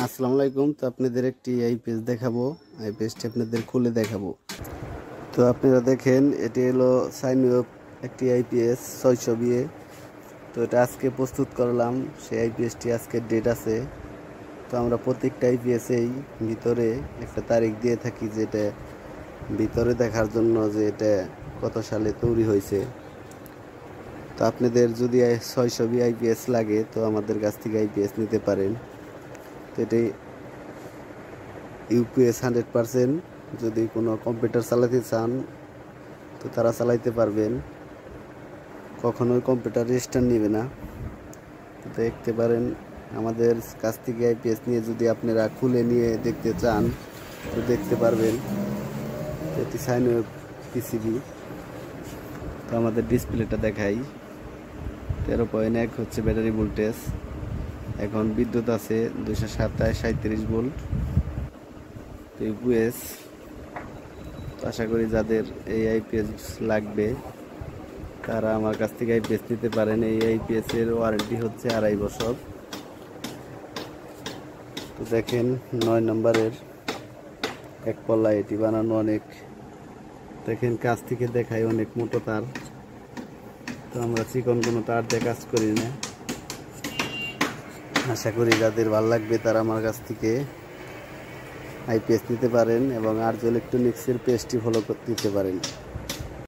আসসালামু আলাইকুম। তো আপনাদের একটি আইপিএস দেখাবো। আইপিএসটি আপনাদের খুলে দেখাবো। তো আপনারা দেখেন, এটি হলো সাইন ওয়েব একটি আইপিএস 600 বিএ। তো এটা আজকে প্রস্তুত করলাম। সেই আইপিএসটি আজকের ডেট আছে। তো আমরা প্রত্যেকটা আইপিএসেই ভিতরে একটা তারিখ দিয়ে থাকি, যে এটা ভিতরে দেখার জন্য যে এটা কত সালে তৈরি হয়েছে। তো আপনাদের যদি 600 বি আইপিএস লাগে তো আমাদের কাছ থেকে আইপিএস নিতে পারেন। তো এটি ইউপিএস 100%। যদি কোনো কম্পিউটার চালাতে চান তো তারা চালাইতে পারবেন, কখনোই কম্পিউটার রেজিস্টার নেবে না। দেখতে পারেন আমাদের কাছ থেকে আইপিএস নিয়ে যদি আপনারা খুলে নিয়ে দেখতে চান তো দেখতে পারবেন। এটি সাইন ওয়েব পিসিবি। তো আমাদের ডিসপ্লেটা দেখাই। 13.1 হচ্ছে ব্যাটারি ভোল্টেজ। এখন বিদ্যুৎ আছে 227-37 ভোল্ট। তো ইউপিএস, আশা করি যাদের এই আইপিএস লাগবে তারা আমার কাছ থেকে আইপিএস নিতে পারেন। এই আইপিএস এর ওয়ারেন্টি হচ্ছে 2.5 বছর। তো দেখেন 9 নম্বরের এক পল্লা, এটি বানানো অনেক, দেখেন কাছ থেকে দেখায় অনেক মোটো তার। তো আমরা চিকন কোনো তার দিয়ে কাজ করি না। আশা করি যাদের ভালো লাগবে তারা আমার কাছ থেকে আইপিএস নিতে পারেন এবং আরজু ইলেকট্রনিক্সের পেজটি ফলো করতে পারেন।